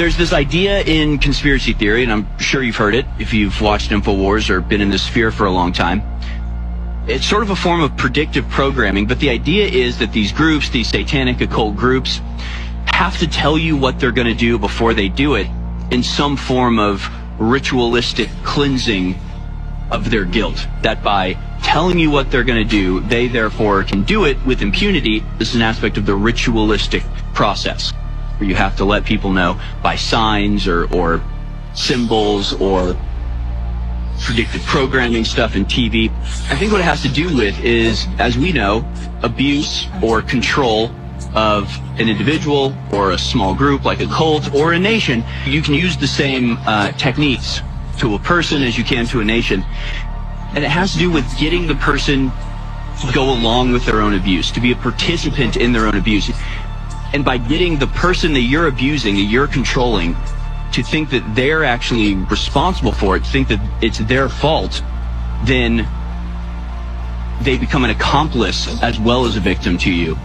There's this idea in conspiracy theory, and I'm sure you've heard it if you've watched InfoWars or been in this sphere for a long time. It's sort of a form of predictive programming, but the idea is that these groups, these satanic occult groups, have to tell you what they're going to do before they do it in some form of ritualistic cleansing of their guilt. That by telling you what they're going to do, they therefore can do it with impunity. This is an aspect of the ritualistic process, where you have to let people know by signs or symbols or predictive programming stuff in TV. I think what it has to do with is, as we know, abuse or control of an individual or a small group like a cult or a nation. You can use the same techniques to a person as you can to a nation. And it has to do with getting the person to go along with their own abuse, to be a participant in their own abuse. And by getting the person that you're abusing, that you're controlling, to think that they're actually responsible for it, to think that it's their fault, then they become an accomplice as well as a victim to you.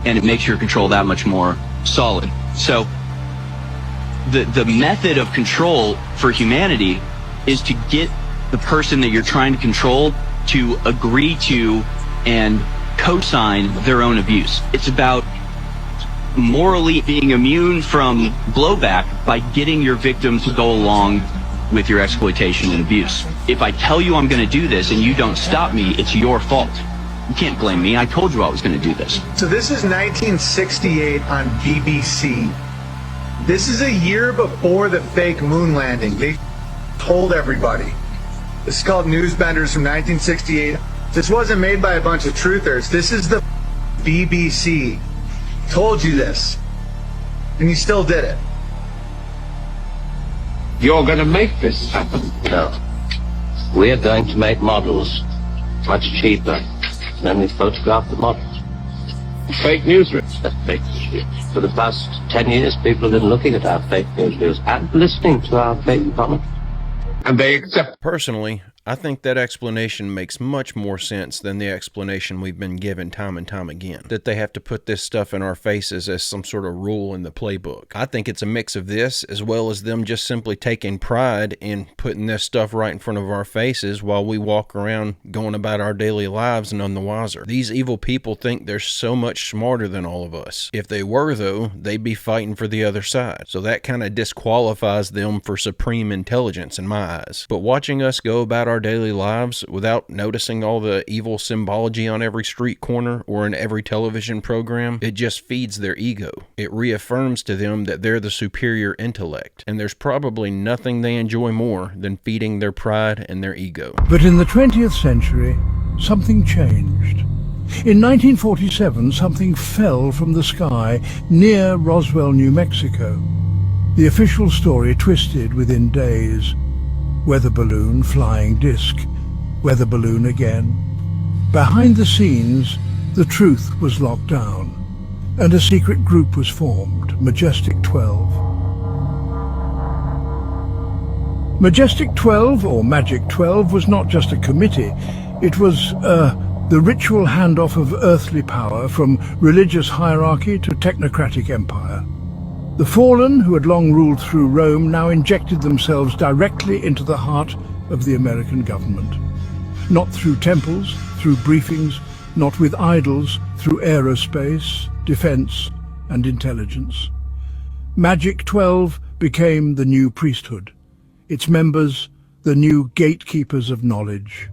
And it makes your control that much more solid. So the method of control for humanity is to get the person that you're trying to control to agree to and co-sign their own abuse. It's about morally being immune from blowback by getting your victim to go along with your exploitation and abuse. If I tell you I'm going to do this and you don't stop me, it's your fault. You can't blame me. I told you I was going to do this. So this is 1968 on BBC. This is a year before the fake moon landing. They told everybody. This is called Newsbenders from 1968. This wasn't made by a bunch of truthers. This is the BBC. Told you this. And you still did it. You're going to make this happen? No. We're going to make models much cheaper. Then we photograph the models. Fake news. Fake news. For the past 10 years, people have been looking at our fake news and listening to our fake comments. And they accept. Personally, I think that explanation makes much more sense than the explanation we've been given time and time again, that they have to put this stuff in our faces as some sort of rule in the playbook. I think it's a mix of this as well as them just simply taking pride in putting this stuff right in front of our faces while we walk around going about our daily lives none the wiser. These evil people think they're so much smarter than all of us. If they were, though, they'd be fighting for the other side. So that kind of disqualifies them for supreme intelligence in my eyes. But watching us go about our daily lives without noticing all the evil symbology on every street corner or in every television program, it just feeds their ego. It reaffirms to them that they're the superior intellect, and there's probably nothing they enjoy more than feeding their pride and their ego. But in the 20th century, something changed. In 1947, something fell from the sky near Roswell, New Mexico. The official story twisted within days. Weather balloon, flying disc, weather balloon again. Behind the scenes, the truth was locked down, and a secret group was formed, Majestic 12. Majestic 12, or Magic 12, was not just a committee. It was the ritual handoff of earthly power from religious hierarchy to technocratic empire. The fallen, who had long ruled through Rome, now injected themselves directly into the heart of the American government. Not through temples, through briefings, not with idols, through aerospace, defense, and intelligence. Magic 12 became the new priesthood, its members the new gatekeepers of knowledge.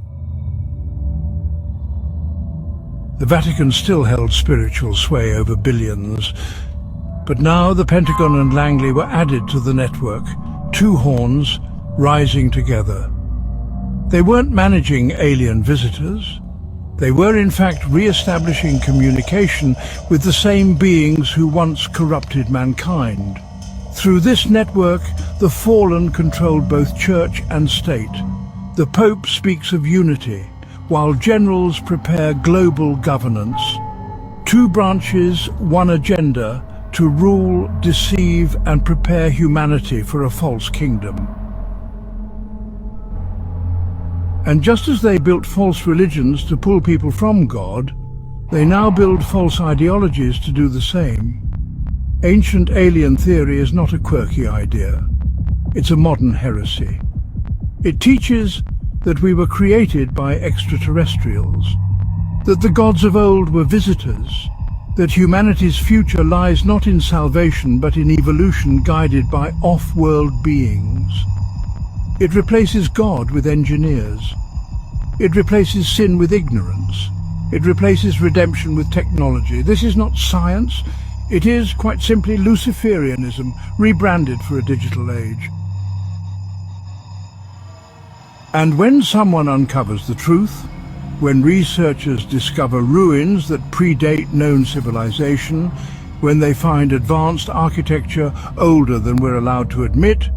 The Vatican still held spiritual sway over billions, but now the Pentagon and Langley were added to the network, two horns rising together. They weren't managing alien visitors. They were in fact re-establishing communication with the same beings who once corrupted mankind. Through this network, the fallen controlled both church and state. The Pope speaks of unity, while generals prepare global governance. Two branches, one agenda, to rule, deceive, and prepare humanity for a false kingdom. And just as they built false religions to pull people from God, they now build false ideologies to do the same. Ancient alien theory is not a quirky idea. It's a modern heresy. It teaches that we were created by extraterrestrials, that the gods of old were visitors, that humanity's future lies not in salvation but in evolution guided by off-world beings. It replaces God with engineers. It replaces sin with ignorance. It replaces redemption with technology. This is not science. It is, quite simply, Luciferianism, rebranded for a digital age. And when someone uncovers the truth, when researchers discover ruins that predate known civilization, when they find advanced architecture older than we're allowed to admit,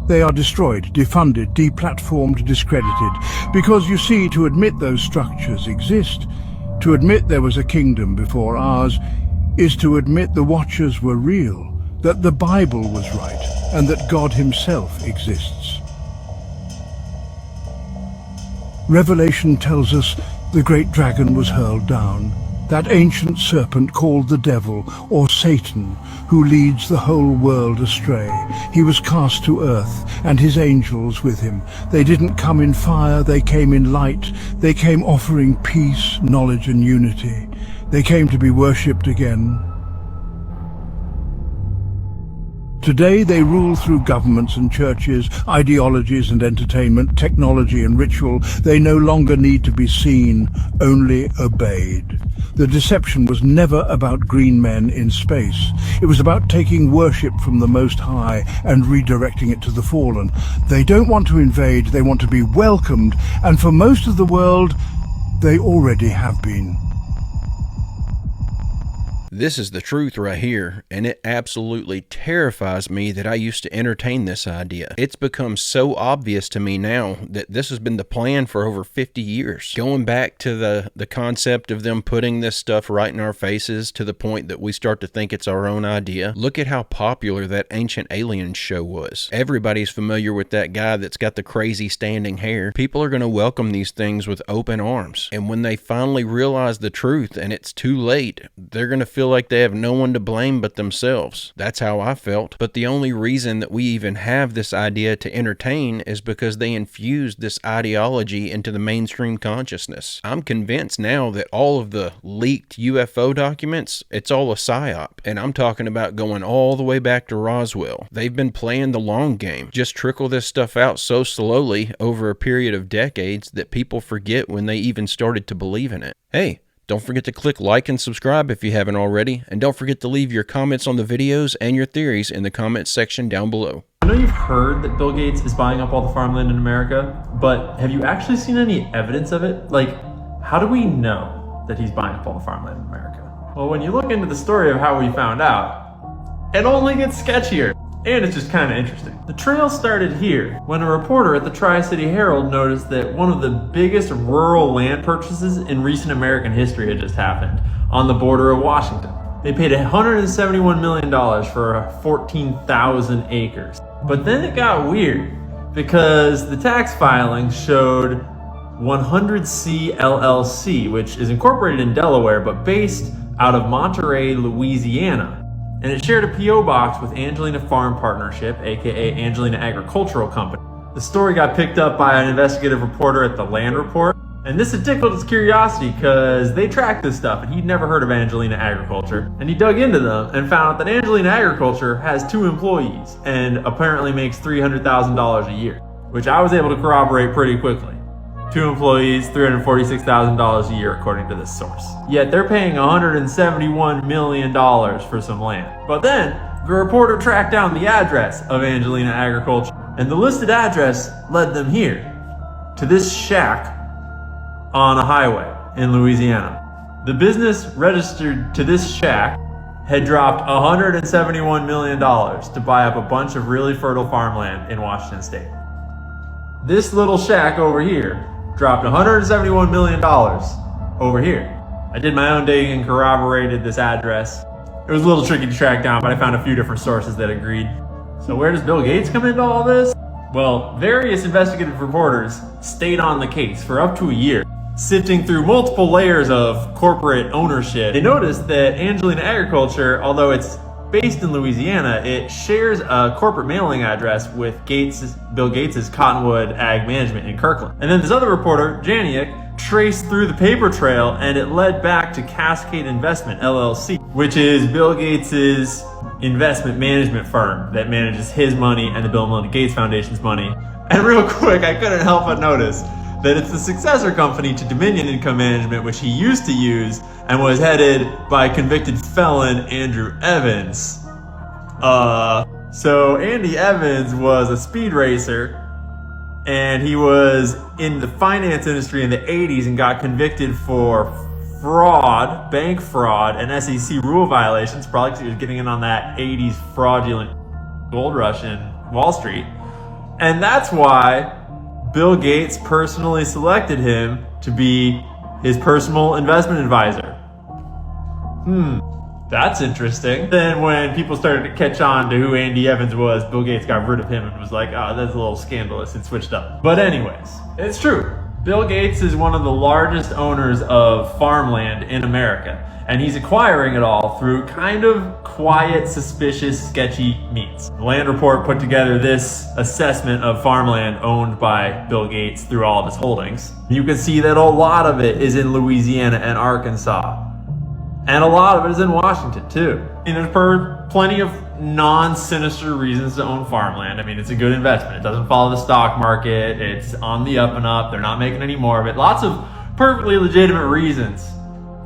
they are destroyed, defunded, deplatformed, discredited. Because, you see, to admit those structures exist, to admit there was a kingdom before ours, is to admit the Watchers were real, that the Bible was right, and that God himself exists. Revelation tells us the great dragon was hurled down, that ancient serpent called the devil, or Satan, who leads the whole world astray. He was cast to earth, and his angels with him. They didn't come in fire, they came in light. They came offering peace, knowledge, and unity. They came to be worshipped again. Today they rule through governments and churches, ideologies and entertainment, technology and ritual. They no longer need to be seen, only obeyed. The deception was never about green men in space. It was about taking worship from the Most High and redirecting it to the fallen. They don't want to invade, they want to be welcomed, and for most of the world, they already have been. This is the truth right here, and it absolutely terrifies me that I used to entertain this idea. It's become so obvious to me now that this has been the plan for over 50 years. Going back to the concept of them putting this stuff right in our faces to the point that we start to think it's our own idea. Look at how popular that Ancient Aliens show was. Everybody's familiar with that guy that's got the crazy standing hair. People are going to welcome these things with open arms. And when they finally realize the truth and it's too late, they're going to feel like they have no one to blame but themselves. That's how I felt. But the only reason that we even have this idea to entertain is because they infused this ideology into the mainstream consciousness. I'm convinced now that all of the leaked UFO documents, it's all a psyop. And I'm talking about going all the way back to Roswell. They've been playing the long game. Just trickle this stuff out so slowly over a period of decades that people forget when they even started to believe in it. Hey, don't forget to click like and subscribe if you haven't already, and don't forget to leave your comments on the videos and your theories in the comments section down below. I know you've heard that Bill Gates is buying up all the farmland in America, but have you actually seen any evidence of it? Like, how do we know that he's buying up all the farmland in America? Well, when you look into the story of how we found out, it only gets sketchier. And it's just kind of interesting. The trail started here when a reporter at the Tri-City Herald noticed that one of the biggest rural land purchases in recent American history had just happened on the border of Washington. They paid $171 million for 14,000 acres. But then it got weird because the tax filings showed 100C LLC, which is incorporated in Delaware but based out of Monterey, Louisiana. And it shared a P.O. box with Angelina Farm Partnership, aka Angelina Agricultural Company. The story got picked up by an investigative reporter at the Land Report, and this had tickled his curiosity because they tracked this stuff and he'd never heard of Angelina Agriculture. And he dug into them and found out that Angelina Agriculture has 2 employees and apparently makes $300,000 a year, which I was able to corroborate pretty quickly. 2 employees, $346,000 a year according to this source. Yet they're paying $171 million for some land. But then, the reporter tracked down the address of Angelina Agriculture, and the listed address led them here, to this shack on a highway in Louisiana. The business registered to this shack had dropped $171 million to buy up a bunch of really fertile farmland in Washington State. This little shack over here dropped $171 million over here. I did my own digging and corroborated this address. It was a little tricky to track down, but I found a few different sources that agreed. So where does Bill Gates come into all this? Well, various investigative reporters stayed on the case for up to a year, sifting through multiple layers of corporate ownership. They noticed that Angelina Agriculture, although it's based in Louisiana, it shares a corporate mailing address with Bill Gates' Cottonwood Ag Management in Kirkland. And then this other reporter, Janiak, traced through the paper trail and it led back to Cascade Investment, LLC, which is Bill Gates' investment management firm that manages his money and the Bill and Melinda Gates Foundation's money. And real quick, I couldn't help but notice that it's the successor company to Dominion Income Management, which he used to use and was headed by convicted felon Andrew Evans. So Andy Evans was a speed racer, and he was in the finance industry in the 80s and got convicted for fraud, bank fraud, and SEC rule violations, probably because he was getting in on that 80s fraudulent gold rush in Wall Street. And that's why Bill Gates personally selected him to be his personal investment advisor. That's interesting. Then when people started to catch on to who Andy Evans was, Bill Gates got rid of him and was like, oh, that's a little scandalous, and switched up. But anyways, it's true. Bill Gates is one of the largest owners of farmland in America, and he's acquiring it all through kind of quiet, suspicious, sketchy means. The Land Report put together this assessment of farmland owned by Bill Gates through all of his holdings. You can see that a lot of it is in Louisiana and Arkansas. And a lot of it is in Washington, too. I mean, there's plenty of non-sinister reasons to own farmland. I mean, it's a good investment. It doesn't follow the stock market. It's on the up and up. They're not making any more of it. Lots of perfectly legitimate reasons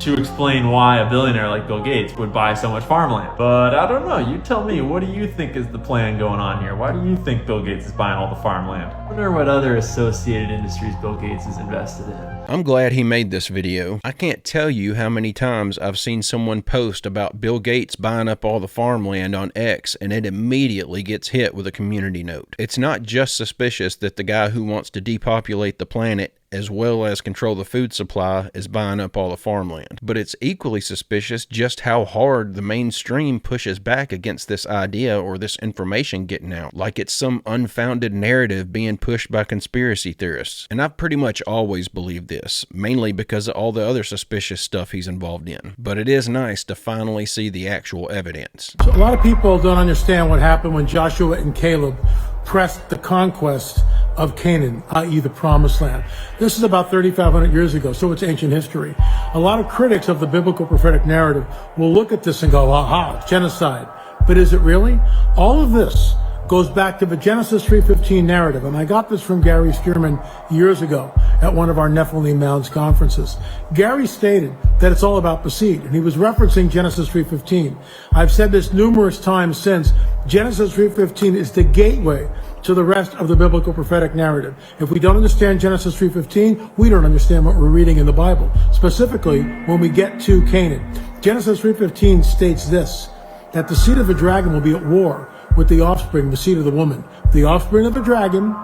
to explain why a billionaire like Bill Gates would buy so much farmland. But I don't know. You tell me, what do you think is the plan going on here? Why do you think Bill Gates is buying all the farmland? I wonder what other associated industries Bill Gates is invested in. I'm glad he made this video. I can't tell you how many times I've seen someone post about Bill Gates buying up all the farmland on X, and it immediately gets hit with a community note. It's not just suspicious that the guy who wants to depopulate the planet as well as control the food supply is buying up all the farmland, but it's equally suspicious just how hard the mainstream pushes back against this idea or this information getting out, like it's some unfounded narrative being pushed by conspiracy theorists. And I've pretty much always believed this, mainly because of all the other suspicious stuff he's involved in. But it is nice to finally see the actual evidence. So a lot of people don't understand what happened when Joshua and Caleb pressed the conquest of Canaan, i.e. the Promised Land. This is about 3,500 years ago, so it's ancient history. A lot of critics of the biblical prophetic narrative will look at this and go, aha, genocide. But is it really? All of this goes back to the Genesis 3:15 narrative, and I got this from Gary Stearman years ago at one of our Nephilim Mounds conferences. Gary stated that it's all about the seed, and he was referencing Genesis 3:15. I've said this numerous times since. Genesis 3:15 is the gateway to the rest of the biblical prophetic narrative. If we don't understand Genesis 3:15, we don't understand what we're reading in the Bible, specifically when we get to Canaan. Genesis 3:15 states this, that the seed of the dragon will be at war with the offspring, the seed of the woman. The offspring of the dragon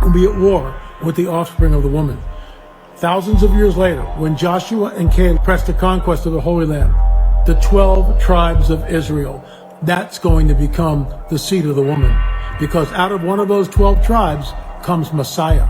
will be at war with the offspring of the woman. Thousands of years later, when Joshua and Caleb pressed the conquest of the Holy Land, the 12 tribes of Israel, that's going to become the seed of the woman. Because out of one of those 12 tribes comes Messiah.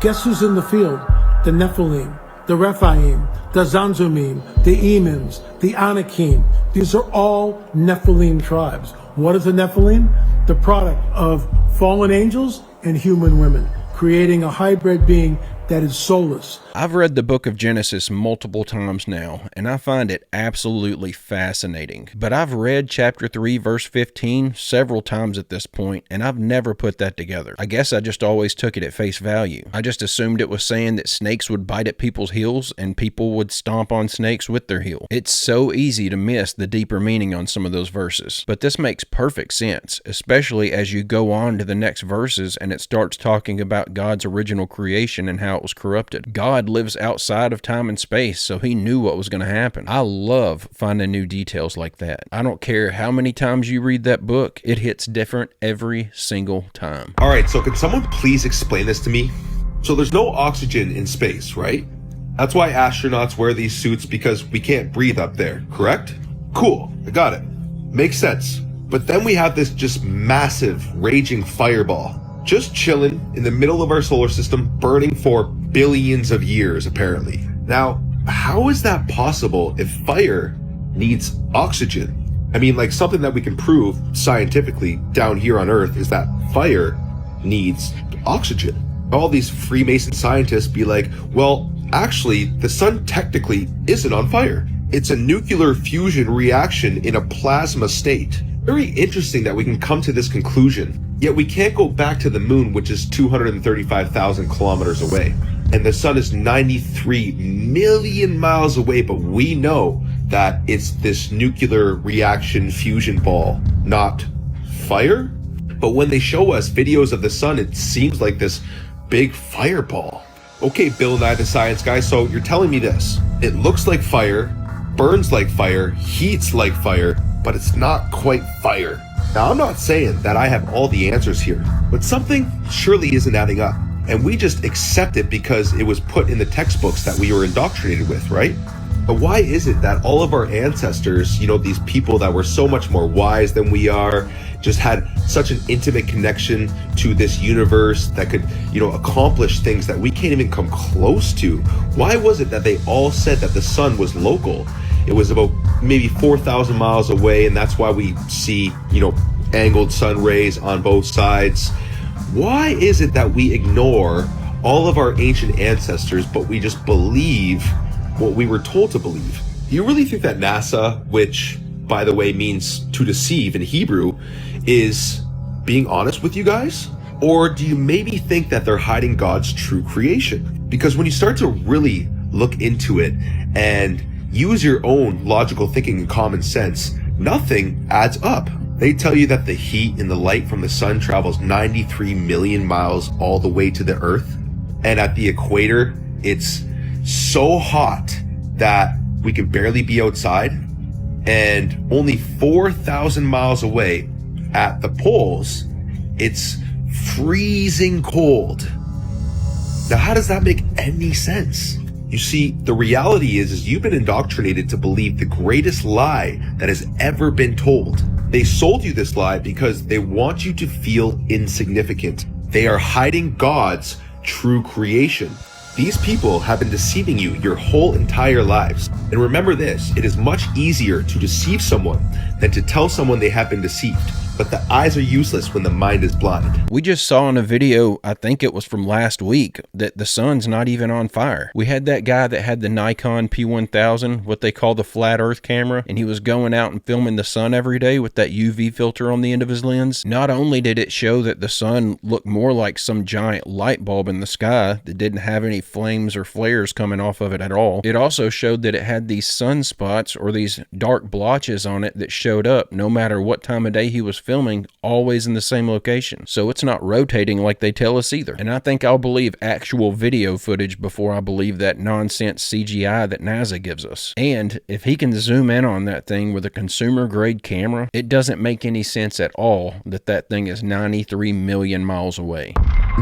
Guess who's in the field? The Nephilim, the Rephaim, the Zanzumim, the Emims, the Anakim. These are all Nephilim tribes. What is a Nephilim? The product of fallen angels and human women, creating a hybrid being that is soulless. I've read the book of Genesis multiple times now, and I find it absolutely fascinating. But I've read chapter 3, verse 15 several times at this point, and I've never put that together. I guess I just always took it at face value. I just assumed it was saying that snakes would bite at people's heels, and people would stomp on snakes with their heel. It's so easy to miss the deeper meaning on some of those verses. But this makes perfect sense, especially as you go on to the next verses, and it starts talking about God's original creation and how it was corrupted. God lives outside of time and space, so he knew what was going to happen. I love finding new details like that. I don't care how many times you read that book, it hits different every single time. All right, so could someone please explain this to me? So there's no oxygen in space, right? That's why astronauts wear these suits, because we can't breathe up there, correct? Cool, I got it. Makes sense. But then we have this just massive, raging fireball, just chilling in the middle of our solar system, burning for billions of years, apparently. Now, how is that possible if fire needs oxygen? I mean, like, something that we can prove scientifically down here on Earth is that fire needs oxygen. All these Freemason scientists be like, well, actually, the sun technically isn't on fire. It's a nuclear fusion reaction in a plasma state. Very interesting that we can come to this conclusion, yet we can't go back to the moon, which is 235,000 kilometers away. And the sun is 93 million miles away, but we know that it's this nuclear reaction fusion ball, not fire. But when they show us videos of the sun, it seems like this big fireball. Okay, Bill Nye the Science Guy, so you're telling me this. It looks like fire, burns like fire, heats like fire, but it's not quite fire. Now, I'm not saying that I have all the answers here, but something surely isn't adding up. And we just accept it because it was put in the textbooks that we were indoctrinated with, right? But why is it that all of our ancestors, you know, these people that were so much more wise than we are, just had such an intimate connection to this universe that could, you know, accomplish things that we can't even come close to? Why was it that they all said that the sun was local? It was about maybe 4,000 miles away, and that's why we see, you know, angled sun rays on both sides. Why is it that we ignore all of our ancient ancestors, but we just believe what we were told to believe? Do you really think that NASA, which, by the way, means to deceive in Hebrew, is being honest with you guys? Or do you maybe think that they're hiding God's true creation? Because when you start to really look into it and use your own logical thinking and common sense, nothing adds up. They tell you that the heat and the light from the sun travels 93 million miles all the way to the Earth. And at the equator, it's so hot that we can barely be outside. And only 4,000 miles away at the poles, it's freezing cold. Now, how does that make any sense? You see, the reality is you've been indoctrinated to believe the greatest lie that has ever been told. They sold you this lie because they want you to feel insignificant. They are hiding God's true creation. These people have been deceiving you your whole entire lives. And remember this, it is much easier to deceive someone than to tell someone they have been deceived. But the eyes are useless when the mind is blind. We just saw in a video, I think it was from last week, that the sun's not even on fire. We had that guy that had the Nikon P1000, what they call the flat earth camera, and he was going out and filming the sun every day with that UV filter on the end of his lens. Not only did it show that the sun looked more like some giant light bulb in the sky that didn't have any flames or flares coming off of it at all, it also showed that it had these sunspots or these dark blotches on it that showed up no matter what time of day he was filming, always in the same location. So it's not rotating like they tell us either. And I think I'll believe actual video footage before I believe that nonsense CGI that NASA gives us. And if he can zoom in on that thing with a consumer grade camera, it doesn't make any sense at all that that thing is 93 million miles away.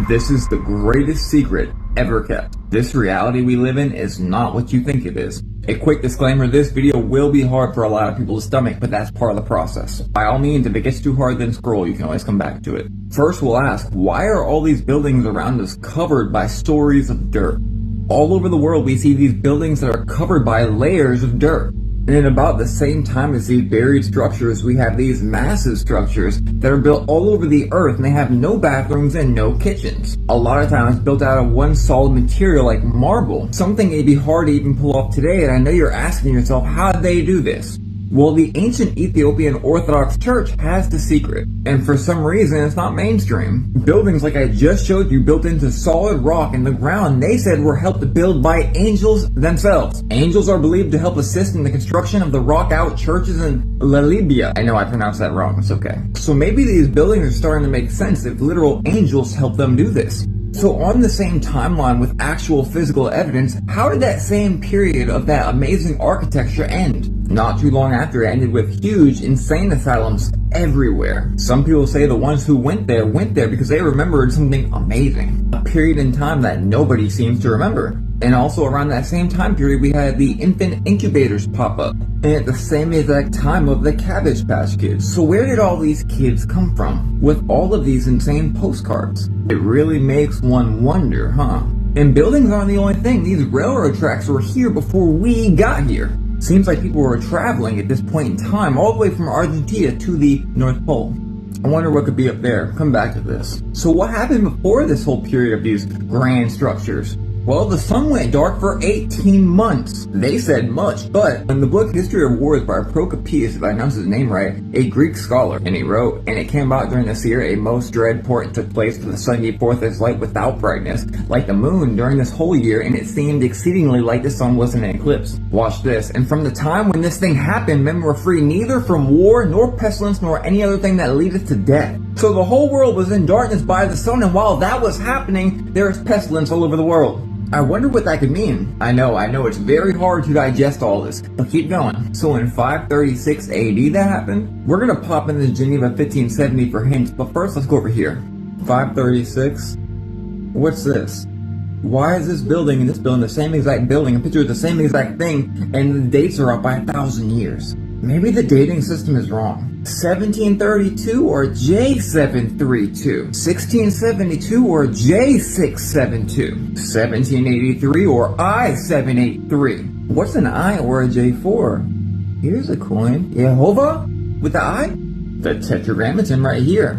This is the greatest secret ever kept. This reality we live in is not what you think it is. A quick disclaimer, this video will be hard for a lot of people to stomach, but that's part of the process. By all means, if it gets too hard, then scroll, you can always come back to it. First, we'll ask, why are all these buildings around us covered by stories of dirt? All over the world, we see these buildings that are covered by layers of dirt. And in about the same time as these buried structures, we have these massive structures that are built all over the earth, and they have no bathrooms and no kitchens. A lot of times built out of one solid material like marble, something may be hard to even pull off today, and I know you're asking yourself, how did they do this? Well, the ancient Ethiopian Orthodox Church has the secret, and for some reason it's not mainstream. Buildings like I just showed you built into solid rock in the ground, they said were helped build by angels themselves. Angels are believed to help assist in the construction of the rock-out churches in Libya. I know I pronounced that wrong, it's okay. So maybe these buildings are starting to make sense if literal angels helped them do this. So on the same timeline with actual physical evidence, how did that same period of that amazing architecture end? Not too long after, it ended with huge, insane asylums everywhere. Some people say the ones who went there because they remembered something amazing. A period in time that nobody seems to remember. And also around that same time period, we had the infant incubators pop up. And at the same exact time of the Cabbage Patch Kids. So where did all these kids come from? With all of these insane postcards? It really makes one wonder, huh? And buildings aren't the only thing. These railroad tracks were here before we got here. Seems like people were traveling at this point in time all the way from Argentina to the North Pole. I wonder what could be up there. Come back to this. So what happened before this whole period of these grand structures? Well, the sun went dark for 18 months. They said much, but in the book History of Wars by Procopius, if I pronounce his name right, a Greek scholar, and he wrote, and it came about during this year, a most dread portent took place, for the sun gave forth its light without brightness, like the moon during this whole year, and it seemed exceedingly like the sun was in an eclipse. Watch this. And from the time when this thing happened, men were free neither from war, nor pestilence, nor any other thing that leadeth to death. So the whole world was in darkness by the sun, and while that was happening, there is pestilence all over the world. I wonder what that could mean. I know it's very hard to digest all this, but keep going. So in 536 AD that happened? We're gonna pop into Geneva 1570 for hints, but first let's go over here. 536. What's this? Why is this building and this building the same exact building, a picture of the same exact thing, and the dates are up by 1,000 years? Maybe the dating system is wrong. 1732 or J732? 1672 or J672? 1783 or I783? What's an I or a J4? Here's a coin. Jehovah? With the I? The tetragrammaton right here.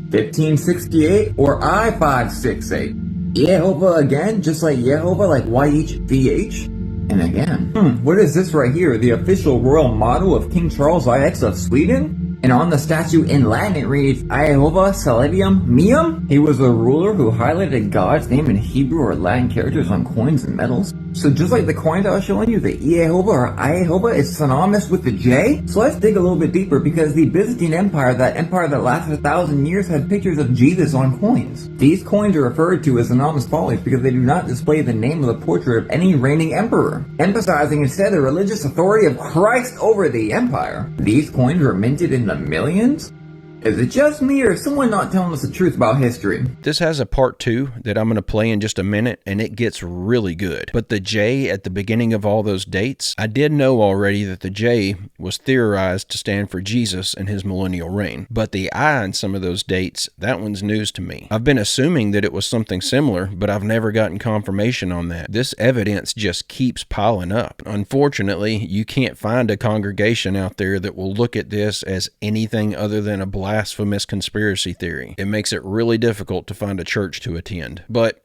1568 or I568? Jehovah again, just like Jehovah, like YHVH? And again, what is this right here? The official royal motto of King Charles IX of Sweden? And on the statue in Latin it reads, Jehovah Salvium Meum? He was a ruler who highlighted God's name in Hebrew or Latin characters on coins and medals. So just like the coins I was showing you, the Jehovah or Jehovah is synonymous with the J? So let's dig a little bit deeper, because the Byzantine Empire, that empire that lasted 1,000 years, had pictures of Jesus on coins. These coins are referred to as anonymous follies because they do not display the name of the portrait of any reigning emperor, emphasizing instead the religious authority of Christ over the empire. These coins were minted in the millions? Is it just me, or is someone not telling us the truth about history? This has a part 2 that I'm going to play in just a minute, and it gets really good. But the J at the beginning of all those dates, I did know already that the J was theorized to stand for Jesus and his millennial reign. But the I in some of those dates, that one's news to me. I've been assuming that it was something similar, but I've never gotten confirmation on that. This evidence just keeps piling up. Unfortunately, you can't find a congregation out there that will look at this as anything other than a blasphemous conspiracy theory. It makes it really difficult to find a church to attend. But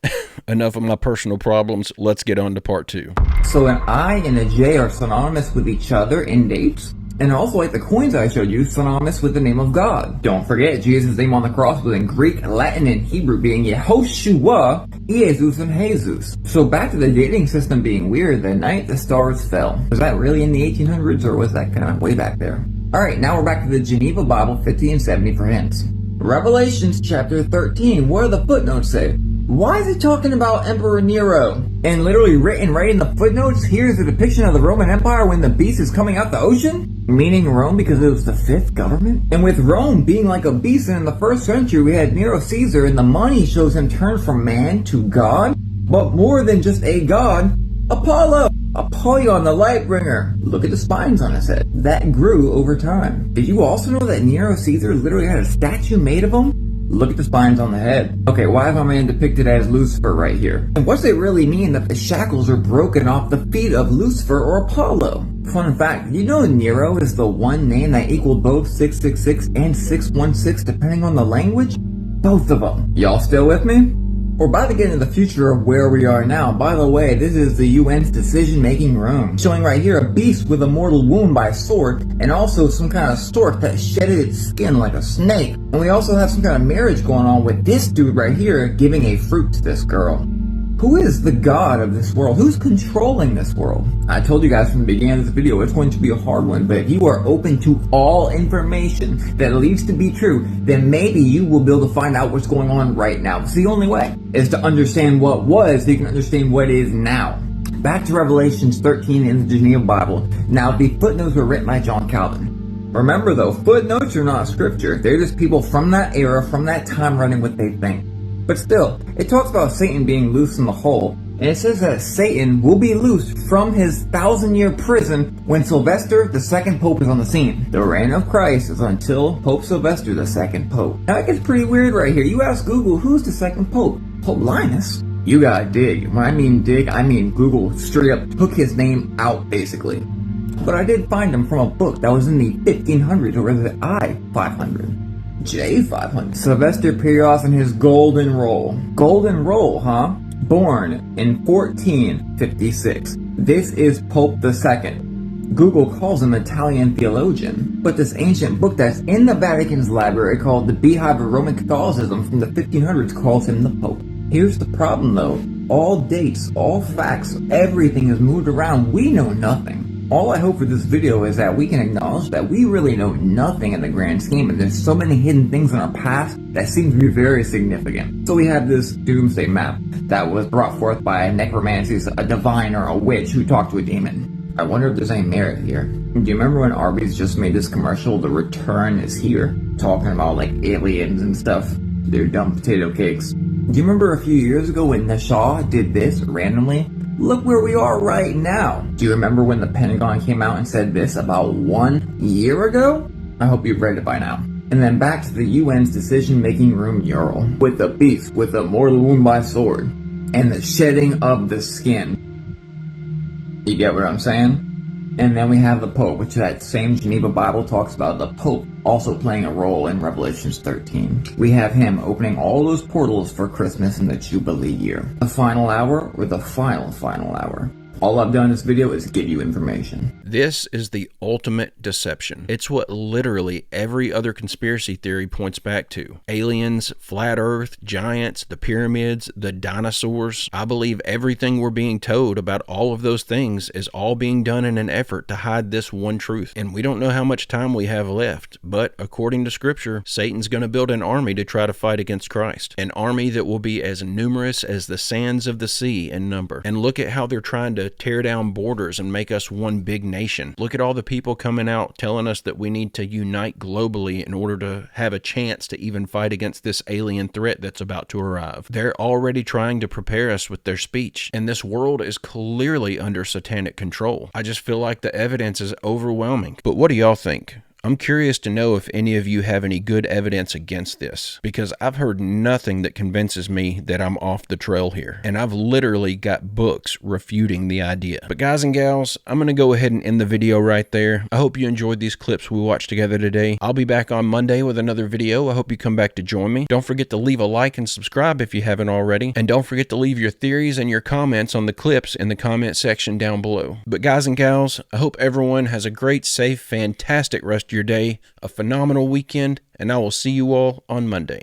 enough of my personal problems, let's get on to part 2. So an I and a J are synonymous with each other in dates? And also, like the coins I showed you, synonymous with the name of God. Don't forget, Jesus' name on the cross was in Greek, Latin, and Hebrew, being Yehoshua, Jesus, and Jesus. So back to the dating system being weird, the night the stars fell. Was that really in the 1800s, or was that kind of way back there? Alright, now we're back to the Geneva Bible 1570 for hints. Revelations chapter 13, what do the footnotes say? Why is it talking about Emperor Nero? And literally written right in the footnotes, here's a depiction of the Roman Empire when the beast is coming out the ocean? Meaning Rome because it was the 5th government? And with Rome being like a beast, and in the 1st century we had Nero Caesar, and the money shows him turn from man to God? But more than just a god, Apollo! Apollyon, the light bringer. Look at the spines on his head. That grew over time. Did you also know that Nero Caesar literally had a statue made of him? Look at the spines on the head. Okay, why have I man depicted as Lucifer right here? And what's it really mean that the shackles are broken off the feet of Lucifer or Apollo? Fun fact, did you know Nero is the one name that equaled both 666 and 616 depending on the language? Both of them. Y'all still with me? We're about to get into the future of where we are now. By the way, this is the UN's decision-making room. Showing right here a beast with a mortal wound by a sword, and also some kind of stork that shedded its skin like a snake. And we also have some kind of marriage going on with this dude right here giving a fruit to this girl. Who is the god of this world? Who's controlling this world? I told you guys from the beginning of this video it's going to be a hard one, but if you are open to all information that leads to be true, then maybe you will be able to find out what's going on right now. It's the only way, is to understand what was so you can understand what is now. Back to Revelations 13 in the Geneva Bible. Now, the footnotes were written by John Calvin. Remember though, footnotes are not scripture. They're just people from that era, from that time, running what they think. But still, it talks about Satan being loose in the hole, and it says that Satan will be loosed from his 1,000-year prison when Sylvester, the second pope, is on the scene. The reign of Christ is until Pope Sylvester, the second pope. Now it gets pretty weird right here. You ask Google, who's the second pope? Pope Linus? You gotta dig. When I mean dig, I mean Google straight up took his name out, basically. But I did find them from a book that was in the 1500s, or was it I-500? J500. Sylvester Perios and his Golden Rule. Golden Rule, huh? Born in 1456. This is Pope II. Google calls him Italian theologian, but this ancient book that's in the Vatican's library called the Beehive of Roman Catholicism from the 1500s calls him the Pope. Here's the problem though. All dates, all facts, everything is moved around. We know nothing. All I hope for this video is that we can acknowledge that we really know nothing in the grand scheme, and there's so many hidden things in our past that seem to be very significant. So we have this doomsday map that was brought forth by a necromancy, a divine or a witch who talked to a demon. I wonder if there's any merit here. Do you remember when Arby's just made this commercial, The Return is Here, talking about like aliens and stuff, their dumb potato cakes? Do you remember a few years ago when Nashaw did this randomly? Look where we are right now. Do you remember when the Pentagon came out and said this about 1 year ago? I hope you've read it by now. And then back to the UN's decision-making room mural. With the beast with a mortal wound by sword. And the shedding of the skin. You get what I'm saying? And then we have the Pope, which that same Geneva Bible talks about the Pope also playing a role in Revelations 13. We have him opening all those portals for Christmas in the Jubilee year. The final hour, or the final hour. All I've done in this video is give you information. This is the ultimate deception. It's what literally every other conspiracy theory points back to. Aliens, flat earth, giants, the pyramids, the dinosaurs. I believe everything we're being told about all of those things is all being done in an effort to hide this one truth. And we don't know how much time we have left, but according to scripture, Satan's going to build an army to try to fight against Christ. An army that will be as numerous as the sands of the sea in number. And look at how they're trying to tear down borders and make us one big nation. Look at all the people coming out telling us that we need to unite globally in order to have a chance to even fight against this alien threat that's about to arrive. They're already trying to prepare us with their speech, and this world is clearly under satanic control. I just feel like the evidence is overwhelming. But what do y'all think? I'm curious to know if any of you have any good evidence against this, because I've heard nothing that convinces me that I'm off the trail here, and I've literally got books refuting the idea. But guys and gals, I'm going to go ahead and end the video right there. I hope you enjoyed these clips we watched together today. I'll be back on Monday with another video. I hope you come back to join me. Don't forget to leave a like and subscribe if you haven't already, and don't forget to leave your theories and your comments on the clips in the comment section down below. But guys and gals, I hope everyone has a great, safe, fantastic rest of your day, a phenomenal weekend, and I will see you all on Monday.